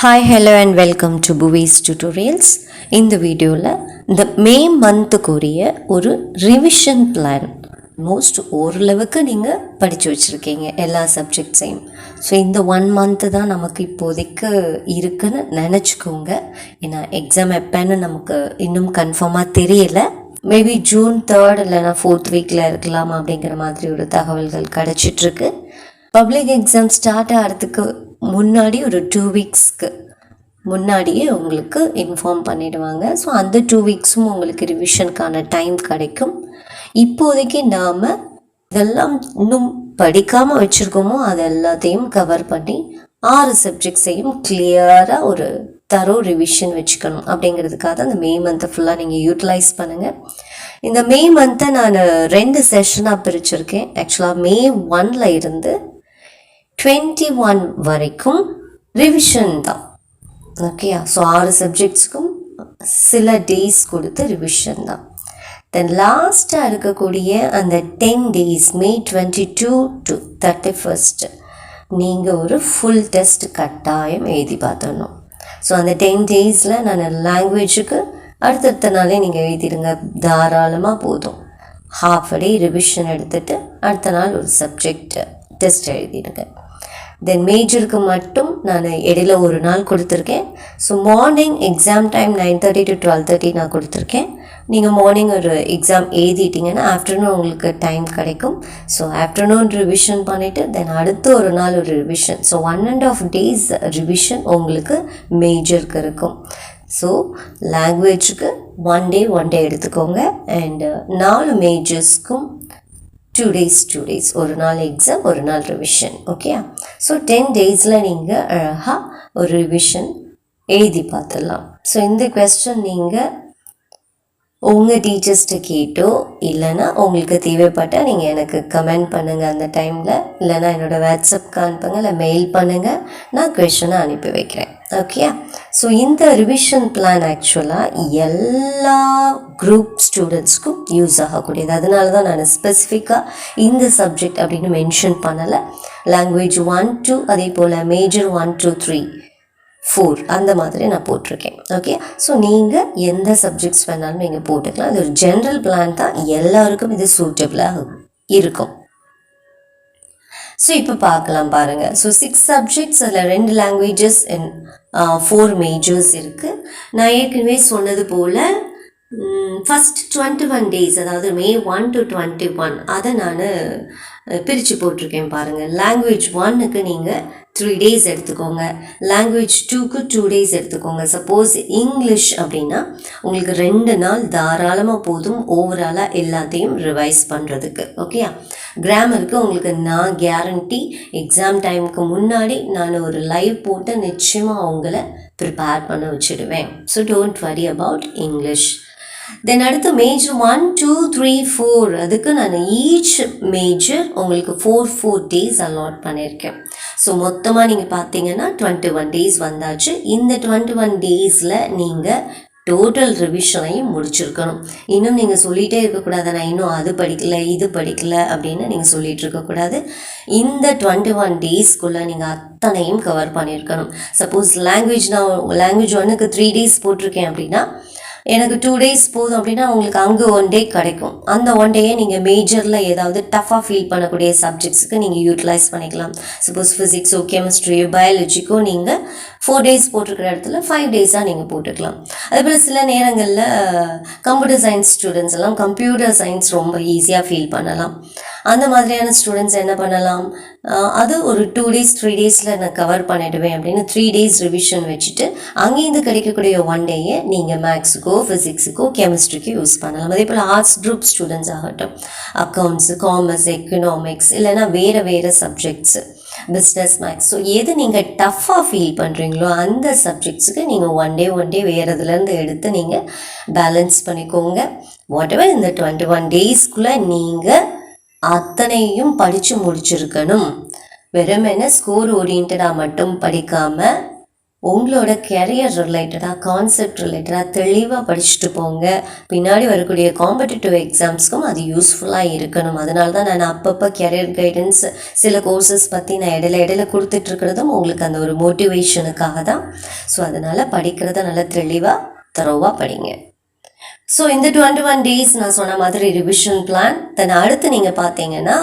Hi hello and welcome to புவிஸ் tutorials. இந்த வீடியோவில் இந்த மே மந்த்துக்குரிய ஒரு ரிவிஷன் பிளான் மோஸ்ட் ஓரளவுக்கு நீங்கள் படித்து வச்சுருக்கீங்க எல்லா சப்ஜெக்ட்ஸையும். ஸோ இந்த 1 மந்த்து தான் நமக்கு இப்போதைக்கு இருக்குன்னு நினச்சிக்கோங்க. ஏன்னா எக்ஸாம் எப்போன்னு நமக்கு இன்னும் கன்ஃபார்மாக தெரியலை. மேபி ஜூன் 3 இல்லைனா 4th வீக்கில் இருக்கலாம் அப்படிங்கிற மாதிரி ஒரு தகவல்கள் கிடச்சிட்ருக்கு. பப்ளிக் எக்ஸாம் ஸ்டார்ட் ஆகிறதுக்கு முன்னாடி ஒரு 2 வீக்ஸ்க்கு முன்னாடியே உங்களுக்கு இன்ஃபார்ம் பண்ணிவிடுவாங்க. ஸோ அந்த 2 வீக்ஸும் உங்களுக்கு ரிவிஷனுக்கான டைம் கிடைக்கும். இப்போதைக்கு நாம் இதெல்லாம் இன்னும் படிக்காமல் வச்சுருக்கோமோ அது எல்லாத்தையும் கவர் பண்ணி 6 சப்ஜெக்ட்ஸையும் கிளியராக ஒரு தரோ ரிவிஷன் வச்சுக்கணும். அப்படிங்கிறதுக்காக அந்த மே மந்த்தை ஃபுல்லாக நீங்கள் யூட்டிலைஸ் பண்ணுங்கள். இந்த மே மந்த்தை நான் 2 செஷனாக பிரிச்சுருக்கேன். ஆக்சுவலாக May 1 இருந்து 21 வரைக்கும் ரிவிஷன் தான். ஓகேயா? ஸோ 6 சப்ஜெக்ட்ஸுக்கும் சில டேஸ் கொடுத்து ரிவிஷன் தான். தென் லாஸ்ட்டாக இருக்கக்கூடிய அந்த 10 days May 22 to 31 நீங்கள் ஒரு ஃபுல் டெஸ்ட் கட்டாயம் எழுதி பார்த்துடணும். ஸோ அந்த 10 days நான் லாங்குவேஜுக்கு அடுத்தடுத்த நாளே நீங்கள் எழுதிடுங்க, தாராளமாக போதும். ஹாஃப் டே ரிவிஷன் எடுத்துகிட்டு அடுத்த நாள் ஒரு சப்ஜெக்ட் டெஸ்ட் எழுதிடுங்க. தென் மேஜருக்கு மட்டும் நான் இடையில ஒரு நாள் கொடுத்துருக்கேன். So morning exam time 9:30 to 12:30 நான் கொடுத்துருக்கேன். நீங்கள் மார்னிங் ஒரு எக்ஸாம் எழுதிட்டிங்கன்னா ஆஃப்டர்நூன் உங்களுக்கு டைம் கிடைக்கும். ஸோ ஆஃப்டர்நூன் ரிவிஷன் பண்ணிவிட்டு தென் அடுத்த ஒரு நாள் ஒரு ரிவிஷன். ஸோ 1.5 days ரிவிஷன் உங்களுக்கு மேஜருக்கு இருக்கும். ஸோ லாங்குவேஜுக்கு 1 day எடுத்துக்கோங்க. அண்டு 4 மேஜர்ஸ்க்கும் 2 days ஒரு நாள் எக்ஸாம் ஒரு நாள் ரிவிஷன். ஓகே? ஸோ 10 days நீங்கள் அழகாக ஒரு ரிவிஷன் எழுதி பார்த்துடலாம். ஸோ இந்த கொஸ்டின் நீங்கள் உங்கள் டீச்சர்ஸ்கிட்ட கேட்டோ இல்லைனா உங்களுக்கு தேவைப்பட்டால் நீங்கள் எனக்கு கமெண்ட் பண்ணுங்கள் அந்த டைமில், இல்லைனா என்னோடய வாட்ஸ்அப்க்கு அனுப்புங்க, இல்லை மெயில் பண்ணுங்கள், நான் கொஸ்டினை அனுப்பி வைக்கிறேன். ஓகே? ஸோ இந்த ரிவிஷன் பிளான் ஆக்சுவலாக எல்லா குரூப் ஸ்டூடெண்ட்ஸ்க்கும் யூஸ் ஆகக்கூடியது. அதனால தான் நான் ஸ்பெசிஃபிக்காக இந்த சப்ஜெக்ட் அப்படின்னு மென்ஷன் பண்ணலை. லாங்குவேஜ் 1 2 அதே போல் மேஜர் 1 2 3 4 அந்த மாதிரி நான் போட்டிருக்கேன். ஓகே? ஸோ நீங்கள் எந்த சப்ஜெக்ட்ஸ் வேணாலும் நீங்கள் போட்டுக்கலாம். இது ஒரு ஜென்ரல் பிளான் தான், எல்லாருக்கும் இது சூட்டபிளாக இருக்கும். ஸோ இப்போ பார்க்கலாம் பாருங்கள். ஸோ 6 சப்ஜெக்ட்ஸ், அதில் 2 லாங்குவேஜஸ் அண்ட் 4 மேஜர்ஸ் இருக்குது. நான் ஏற்கனவே சொன்னது போல் ஃபஸ்ட் 21 days, அதாவது May 1 to 21 அதை நான் பிரித்து போட்டிருக்கேன் பாருங்கள். லாங்குவேஜ் 1க்கு நீங்கள் 3 days எடுத்துக்கோங்க. லாங்குவேஜ் 2க்கு 2 days எடுத்துக்கோங்க. சப்போஸ் இங்கிலீஷ் அப்படின்னா உங்களுக்கு 2 நாள் தாராளமாக போதும் ஓவராலாக எல்லாத்தையும் ரிவைஸ் பண்ணுறதுக்கு. ஓகே? கிராமருக்கு உங்களுக்கு நான் கேரண்டி எக்ஸாம் டைமுக்கு முன்னாடி நான் ஒரு லைவ் போட்டு நிச்சயமாக அவங்கள ப்ரிப்பேர் பண்ண வச்சுடுவேன். So don't worry about English. Then அடுத்து மேஜர் 1 2 3 4 அதுக்கு நான் ஈச் மேஜர் உங்களுக்கு 4 days அலாட் பண்ணியிருக்கேன். ஸோ மொத்தமாக நீங்கள் பார்த்தீங்கன்னா 21 days வந்தாச்சு. இந்த 21 daysல நீங்கள் டோட்டல் ரிவிஷனையும் முடிச்சிருக்கணும். இன்னும் நீங்கள் சொல்லிகிட்டே இருக்கக்கூடாது, நான் இன்னும் அது படிக்கலை இது படிக்கலை அப்படின்னு நீங்கள் சொல்லிகிட்டு இருக்கக்கூடாது. இந்த 21 daysக்குள்ளே நீங்கள் அத்தனையும் கவர் பண்ணியிருக்கணும். சப்போஸ் லாங்குவேஜ் 1க்கு 3 days போட்டிருக்கேன் அப்படின்னா எனக்கு 2 days போதும் அப்படின்னா உங்களுக்கு அங்கே 1 day கிடைக்கும். அந்த 1 day நீங்கள் மேஜரில் ஏதாவது டஃப்பாக ஃபீல் பண்ணக்கூடிய சப்ஜெக்ட்ஸுக்கு நீங்கள் யூட்டிலைஸ் பண்ணிக்கலாம். சப்போஸ் ஃபிசிக்ஸோ கெமிஸ்ட்ரியோ பயாலஜிக்கோ நீங்கள் 4 days போட்டிருக்கிற இடத்துல 5 days நீங்கள் போட்டுக்கலாம். அதேபோல் சில நேரங்களில் கம்ப்யூட்டர் சயின்ஸ் ஸ்டூடெண்ட்ஸ் எல்லாம் கம்ப்யூட்டர் சயின்ஸ் ரொம்ப ஈஸியாக ஃபீல் பண்ணலாம். அந்த மாதிரியான ஸ்டூடெண்ட்ஸ் என்ன பண்ணலாம், அது ஒரு 2 days 3 daysல நான் கவர் பண்ணிவிடுவேன் அப்படின்னு 3 days ரிவிஷன் வச்சுட்டு அங்கேருந்து கிடைக்கக்கூடிய 1 day நீங்கள் மேக்ஸுக்கோ ஃபிசிக்ஸுக்கோ கெமிஸ்ட்ரிக்கோ யூஸ் பண்ணலாம். அதே போல் ஆர்ட்ஸ் குரூப் ஸ்டூடெண்ட்ஸ் ஆகட்டும், அக்கௌண்ட்ஸு காமர்ஸ் எக்கனாமிக்ஸ் இல்லைனா வேறு சப்ஜெக்ட்ஸு பிஸ்னஸ் மேக்ஸ். ஸோ எது நீங்கள் டஃப்பாக ஃபீல் பண்ணுறீங்களோ அந்த சப்ஜெக்ட்ஸுக்கு நீங்கள் 1 day வேறு இதுலேருந்து எடுத்து நீங்கள் பேலன்ஸ் பண்ணிக்கோங்க. வாட்டெவர் இந்த 21 daysக்குள்ளே நீங்கள் அத்தனையும் படித்து முடிச்சிருக்கணும். வெறுமனே ஸ்கோர் ஓரியன்டாக மட்டும் படிக்காமல் உங்களோட கெரியர் ரிலேட்டடாக கான்செப்ட் ரிலேட்டடாக தெளிவாக படிச்சுட்டு போங்க. பின்னாடி வரக்கூடிய காம்படிட்டிவ் எக்ஸாம்ஸ்க்கும் அது யூஸ்ஃபுல்லாக இருக்கணும். அதனால தான் நான் அப்பப்போ கெரியர் கைடன்ஸ் சில கோர்சஸ் பற்றி நான் இடையில கொடுத்துட்ருக்கிறதும் உங்களுக்கு அந்த ஒரு மோட்டிவேஷனுக்காக தான். ஸோ அதனால் படிக்கிறத நல்லா தெளிவாக தரோவாக படிங்க. ஸோ இந்த 21 days நான் சொன்ன மாதிரி ரிவிஷன் பிளான். தென் அடுத்து நீங்கள் பார்த்தீங்கன்னா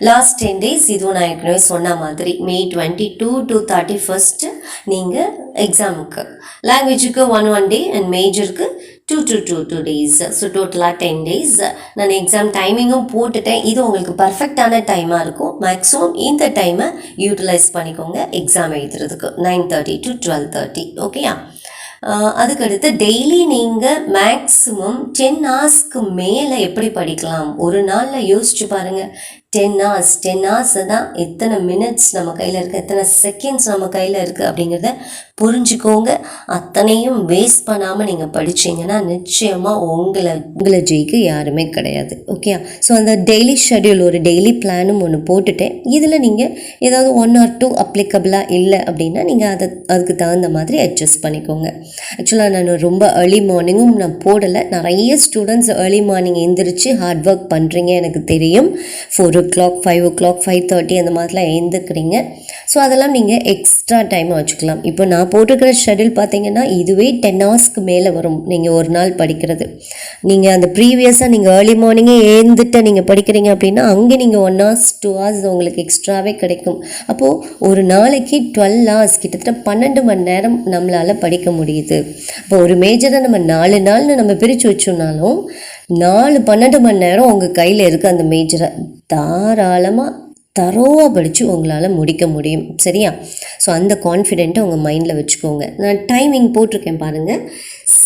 லாஸ்ட் 10 days இதுவும் நான் ஏற்கனவே சொன்ன மாதிரி May 22 to 31 நீங்கள் எக்ஸாமுக்கு லாங்குவேஜுக்கு 1 day அண்ட் மேஜருக்கு 2 days. ஸோ டோட்டலாக 10 days. நான் எக்ஸாம் டைமிங்கும் போட்டுட்டேன். இது உங்களுக்கு பர்ஃபெக்டான டைமாக இருக்கும். மேக்ஸிமம் இந்த டைமை யூட்டிலைஸ் பண்ணிக்கோங்க எக்ஸாம் எழுதுறதுக்கு 9:30 to 12:30. ஓகேயா? அதுக்கடுத்து டெய்லி நீங்கள் மேக்ஸிமம் 10 hours மேலே எப்படி படிக்கலாம்? ஒரு நாளில் யோசிச்சு பாருங்கள். 10 hours தான் எத்தனை மினிட்ஸ் நம்ம கையில் இருக்குது, எத்தனை செகண்ட்ஸ் நம்ம கையில் இருக்குது அப்படிங்கிறத புரிஞ்சுக்கோங்க. அத்தனையும் வேஸ்ட் பண்ணாமல் நீங்கள் படித்தீங்கன்னா நிச்சயமாக உங்களை ஜெயிக்க யாருமே கிடையாது. ஓகே? ஸோ அந்த டெய்லி ஷெட்யூல் ஒரு டெய்லி பிளானும் ஒன்று போட்டுட்டேன். இதில் நீங்கள் ஏதாவது 1 or 2 அப்ளிகபிளாக இல்லை அப்படின்னா நீங்கள் அதுக்கு தகுந்த மாதிரி அட்ஜஸ்ட் பண்ணிக்கோங்க. ஆக்சுவலாக நான் ரொம்ப ஏர்லி மார்னிங்கும் நான் போடலை. நிறைய ஸ்டூடெண்ட்ஸ் ஏர்லி மார்னிங் எந்திரிச்சு ஹார்ட் ஒர்க் பண்ணுறீங்க, எனக்கு தெரியும். 4 o'clock 5 o'clock 5:30 அந்த மாதிரிலாம் எழுந்துக்கிறீங்க. ஸோ அதெல்லாம் நீங்கள் எக்ஸ்ட்ரா டைமாக வச்சுக்கலாம். இப்போ நான் போட்டிருக்கிற ஷெட்யூல் பார்த்தீங்கன்னா இதுவே 10 hours மேலே வரும் நீங்கள் ஒரு நாள் படிக்கிறது. நீங்கள் அந்த ப்ரீவியஸாக நீங்கள் ஏர்லி மார்னிங்கே எழுந்துட்டு நீங்கள் படிக்கிறீங்க அப்படின்னா அங்கே நீங்கள் 1 hour 2 hours உங்களுக்கு எக்ஸ்ட்ராவே கிடைக்கும். அப்போது ஒரு நாளைக்கு 12 hours கிட்டத்தட்ட 12 மணி நேரம் நம்மளால் படிக்க முடியுது. இப்போ ஒரு மேஜரை நம்ம 4 நாள்னு நம்ம பிரித்து வச்சோம்னாலும் 12 மணி நேரம் உங்கள் கையில் இருக்குது. அந்த மேஜரை தாராளமாக தரோவாக படித்து உங்களால் முடிக்க முடியும். சரியா? ஸோ அந்த கான்ஃபிடென்ட்டை உங்கள் மைண்டில் வச்சுக்கோங்க. நான் டைமிங் போட்டிருக்கேன் பாருங்கள்.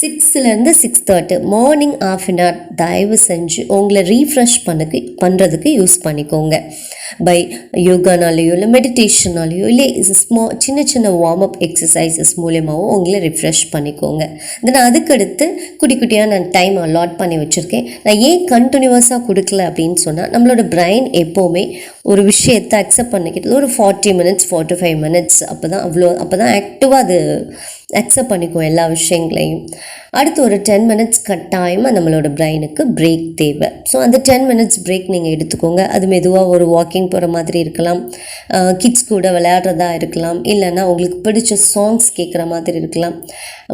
6 to 6:30 மார்னிங் ½ தயவு செஞ்சு உங்களை ரீஃப்ரெஷ் பண்ணுறதுக்கு யூஸ் பண்ணிக்கோங்க. பை யோகானாலேயோ இல்லை மெடிடேஷனாலேயோ இல்லை சின்ன வார்ம் அப் எக்ஸசைசஸ் மூலியமாகவும் உங்களை ரிஃப்ரெஷ் பண்ணிக்கோங்க. தென் அதுக்கடுத்து குட்டியாக நான் டைம் அலாட் பண்ணி வச்சுருக்கேன். நான் ஏன் கண்டினியூவஸாக கொடுக்கல அப்படின்னு சொன்னால் நம்மளோட பிரெயின் எப்போவுமே ஒரு விஷயத்தை அக்செப்ட் பண்ணிக்கிட்டு ஒரு 40 minutes 45 minutes அப்போ தான் ஆக்டிவாக அது அக்செப்ட் பண்ணிக்கும் எல்லா விஷயங்களையும். அடுத்து ஒரு 10 minutes கட்டாயமாக நம்மளோட பிரெயினுக்கு பிரேக் தேவை. ஸோ அந்த 10 minutes பிரேக் நீங்கள் எடுத்துக்கோங்க. அது மெதுவாக ஒரு வாக்கிங் போகிற மாதிரி இருக்கலாம், கிட்ஸ் கூட விளையாடுறதா இருக்கலாம், இல்லைன்னா உங்களுக்கு பிடிச்ச சாங்ஸ் கேட்குற மாதிரி இருக்கலாம்.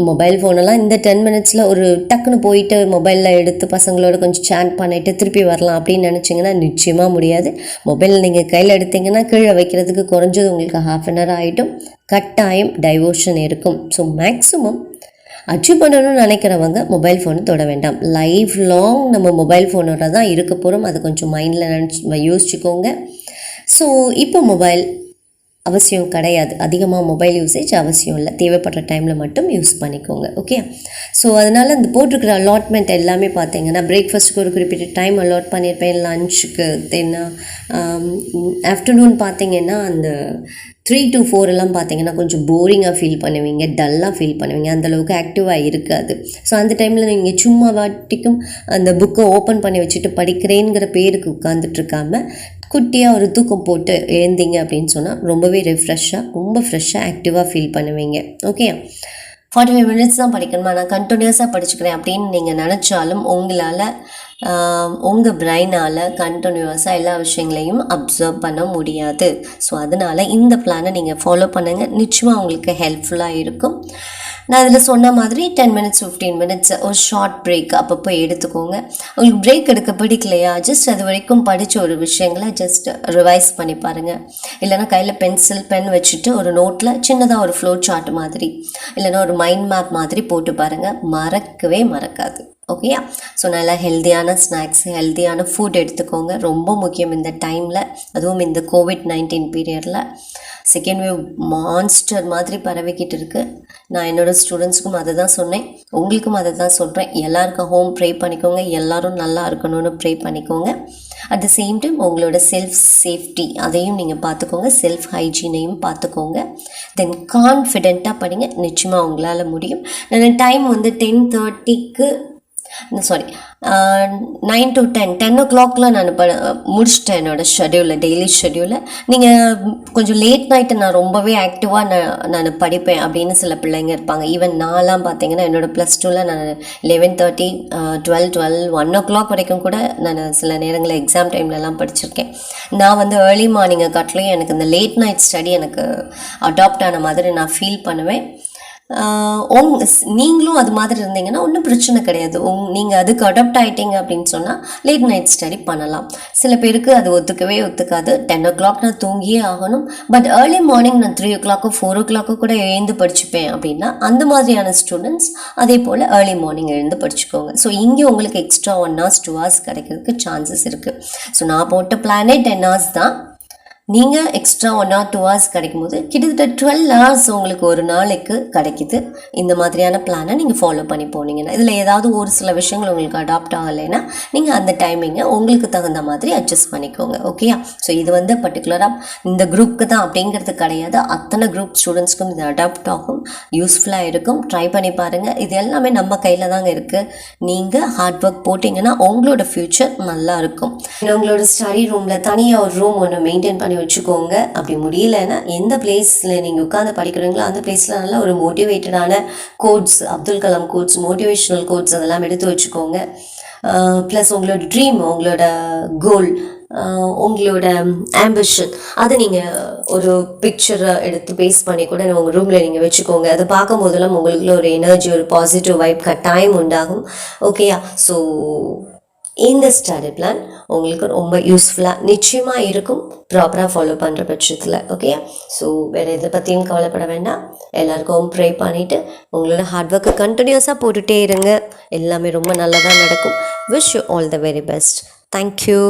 மொபைல் ஃபோனெல்லாம் இந்த 10 minutesல ஒரு டக்குன்னு போயிட்டு மொபைலில் எடுத்து பசங்களோட கொஞ்சம் சேட் பண்ணிவிட்டு திருப்பி வரலாம் அப்படின்னு நினச்சிங்கன்னா நிச்சயமாக முடியாது. மொபைல் நீங்கள் கையில் எடுத்தீங்கன்னா கீழே வைக்கிறதுக்கு குறைஞ்சது உங்களுக்கு ½ an hour ஆகிட்டும். கட்டாயம் டைவர்ஷன் இருக்கும். ஸோ மேக்ஸிமம் அச்சீவ் பண்ணணும்னு நினைக்கிறவங்க மொபைல் ஃபோனை தொட வேண்டாம். லைஃப் லாங் நம்ம மொபைல் ஃபோனோட தான் இருக்க போகிறோம். அது கொஞ்சம் மைண்டில் யோசிச்சுக்கோங்க. ஸோ இப்போ மொபைல் அவசியம் கிடையாது. அதிகமாக மொபைல் யூசேஜ் அவசியம் இல்லை. தேவைப்படுற டைமில் மட்டும் யூஸ் பண்ணிக்கோங்க. ஓகே? ஸோ அதனால் அந்த போட்டிருக்கிற அலாட்மெண்ட் எல்லாமே பார்த்தீங்கன்னா பிரேக்ஃபாஸ்ட்டுக்கு ஒரு குறிப்பிட்ட டைம் அலாட் பண்ணியிருப்பேன், லஞ்சுக்கு, தென் ஆஃப்டர்நூன் பார்த்தீங்கன்னா அந்த 3 to 4 எல்லாம் பார்த்தீங்கன்னா கொஞ்சம் போரிங்காக ஃபீல் பண்ணுவீங்க, டல்லாக ஃபீல் பண்ணுவீங்க, அந்தளவுக்கு ஆக்டிவாக இருக்காது. ஸோ அந்த டைமில் நீங்கள் சும்மா வாட்டிக்கும் அந்த புக்கை ஓப்பன் பண்ணி வச்சுட்டு படிக்கிறேங்கிற பேருக்கு உட்காந்துட்ருக்காமல் குட்டியாக ஒரு தூக்கம் போட்டு எழுந்தீங்க அப்படின்னு சொன்னால் ரொம்பவே ரொம்ப ஃப்ரெஷ்ஷாக ஆக்டிவாக ஃபீல் பண்ணுவீங்க. ஓகே? 45 minutes தான் படிக்கணுமா, நான் கண்டினியூஸாக படிச்சுக்கிறேன் அப்படின்னு நீங்கள் நினச்சாலும் உங்களால் உங்கள் பிரெயினால் கண்டினியூஸாக எல்லா விஷயங்களையும் அப்சர்வ் பண்ண முடியாது. ஸோ அதனால் இந்த பிளானை நீங்கள் ஃபாலோ பண்ணுங்கள். நிச்சயமாக உங்களுக்கு ஹெல்ப்ஃபுல்லாக இருக்கும். நான் அதில் சொன்ன மாதிரி 10 minutes 15 minutes ஒரு ஷார்ட் பிரேக் அப்பப்போ எடுத்துக்கோங்க. உங்களுக்கு பிரேக் எடுக்க பிடிக்கலையா, ஜஸ்ட் அது வரைக்கும் படித்த ஒரு விஷயங்களை ஜஸ்ட் ரிவைஸ் பண்ணி பாருங்கள். இல்லைனா கையில் பென் வச்சுட்டு ஒரு நோட்டில் சின்னதாக ஒரு ஃப்ளோ சார்ட் மாதிரி இல்லைனா ஒரு மைண்ட் மேப் மாதிரி போட்டு பாருங்கள். மறக்கவே மறக்காது. ஓகேயா? ஸோ நல்லா ஹெல்த்தியான ஸ்நாக்ஸ், ஹெல்த்தியான ஃபுட் எடுத்துக்கோங்க. ரொம்ப முக்கியம் இந்த டைமில், அதுவும் இந்த COVID-19 பீரியடில். செகண்ட் வேவ் மான்ஸ்டர் மாதிரி பரவிக்கிட்டு இருக்குது. நான் என்னோடய ஸ்டூடெண்ட்ஸுக்கும் அதை தான் சொன்னேன், உங்களுக்கும் அதை தான் சொல்கிறேன். எல்லாருக்கும் ஹோம் ப்ரே பண்ணிக்கோங்க, எல்லோரும் நல்லா இருக்கணும்னு ப்ரே பண்ணிக்கோங்க. அட் த சேம் டைம் உங்களோட செல்ஃப் சேஃப்டி அதையும் நீங்கள் பார்த்துக்கோங்க, செல்ஃப் ஹைஜீனையும் பார்த்துக்கோங்க. தென் கான்ஃபிடெண்ட்டாக படிங்க, நிச்சயமாக உங்களால் முடியும். நான் டைம் 10:30க்கு சாரி 9 to 10 ஓ கிளாக்லாம் நான் முடிச்சிட்டேன் என்னோடய ஷெட்யூலில், டெய்லி ஷெட்யூலில். நீங்கள் கொஞ்சம் லேட் நைட்டு நான் ரொம்பவே ஆக்டிவாக நான் படிப்பேன் அப்படின்னு சில பிள்ளைங்க இருப்பாங்க. ஈவன் நான்லாம் பார்த்தீங்கன்னா என்னோடய +2ல் நான் 11:30 12 1 ஓ கிளாக் வரைக்கும் கூட நான் சில நேரங்களில் எக்ஸாம் டைம்லலாம் படிச்சிருக்கேன். நான் வந்து ஏர்லி மார்னிங்கை காட்டிலையும் எனக்கு இந்த லேட் நைட் ஸ்டடி எனக்கு அடாப்ட் ஆன மாதிரி நான் ஃபீல் பண்ணுவேன். நீங்களும் அது மாதிரி இருந்தீங்கன்னா ஒன்றும் பிரச்சனை கிடையாது. நீங்கள் அதுக்கு அடாப்ட் ஆகிட்டீங்க அப்படின்னு சொன்னால் லேட் நைட் ஸ்டடி பண்ணலாம். சில பேருக்கு அது ஒத்துக்காது. 10 ஓ கிளாக் நான் தூங்கியே ஆகணும், பட் ஏர்லி மார்னிங் நான் 3 ஓ கிளாக்கோ 4 ஓ கிளாக்கோ கூட எழுந்து படிச்சுப்பேன் அப்படின்னா அந்த மாதிரியான ஸ்டூடெண்ட்ஸ் அதே போல் ஏர்லி மார்னிங் எழுந்து படிச்சுக்கோங்க. ஸோ இங்கே உங்களுக்கு எக்ஸ்ட்ரா 1 hours 2 hours கிடைக்கிறதுக்கு சான்சஸ் இருக்குது. ஸோ நான் போட்ட பிளானே 10 hours தான். நீங்கள் எக்ஸ்ட்ரா 1 or 2 hours கிடைக்கும் போது கிட்டத்தட்ட 12 hours உங்களுக்கு ஒரு நாளைக்கு கிடைக்குது. இந்த மாதிரியான பிளானை நீங்கள் ஃபாலோ பண்ணி போனீங்கன்னா, இதில் ஏதாவது ஒரு சில விஷயங்கள் உங்களுக்கு அடாப்ட் ஆகலைன்னா நீங்கள் அந்த டைமிங்கை உங்களுக்கு தகுந்த மாதிரி அட்ஜஸ்ட் பண்ணிக்கோங்க. ஓகேயா? ஸோ இது வந்து பர்டிகுலராக இந்த குரூப்புக்கு தான் அப்படிங்கிறது கிடையாது. அத்தனை குரூப் ஸ்டூடெண்ட்ஸ்க்கும் இது அடாப்ட் ஆகும், யூஸ்ஃபுல்லாக இருக்கும். ட்ரை பண்ணி பாருங்கள். இது எல்லாமே நம்ம கையில் தாங்க இருக்குது. நீங்கள் ஹார்ட் ஒர்க் போட்டிங்கன்னா உங்களோட ஃப்யூச்சர் நல்லா இருக்கும். உங்களோட ஸ்டடி ரூமில் தனியாக ஒரு ரூம் ஒன்று மெயின்டைன் பண்ணி வச்சுக்கோங்க. அப்படி முடியலைன்னா எந்த பிளேஸில் நீங்கள் உட்காந்து படிக்கிறீங்களோ அந்த பிளேஸில் நல்லா ஒரு மோட்டிவேட்டடான quotes, Abdul Kalam quotes, motivational quotes அதெல்லாம் எடுத்து வச்சுக்கோங்க. ப்ளஸ் உங்களோட ட்ரீம், உங்களோட கோல், உங்களோட ஆம்பிஷன் அதை நீங்கள் ஒரு பிக்சரை எடுத்து பேஸ்ட் பண்ணி கூட உங்கள் ரூமில் நீங்கள் வச்சுக்கோங்க. அதை பார்க்கும் போதெல்லாம் உங்களுக்குள்ள ஒரு எனர்ஜி, ஒரு பாசிட்டிவ் வைப் கட்டாயம் உண்டாகும். ஓகேயா? ஸோ இந்த ஸ்டடி பிளான் உங்களுக்கு ரொம்ப யூஸ்ஃபுல்லாக நிச்சயமாக இருக்கும், ப்ராப்பராக ஃபாலோ பண்ணுற பட்சத்தில். ஓகே? ஸோ வேறு எதை பற்றியும் கவலைப்பட வேண்டாம். எல்லாருக்கும் ப்ரே பண்ணிவிட்டு உங்களோட ஹார்ட் ஒர்க்கை கண்டினியூஸாக போட்டுகிட்டே இருங்க. எல்லாமே ரொம்ப நல்லதாக நடக்கும். Wish you all the very best. Thank you.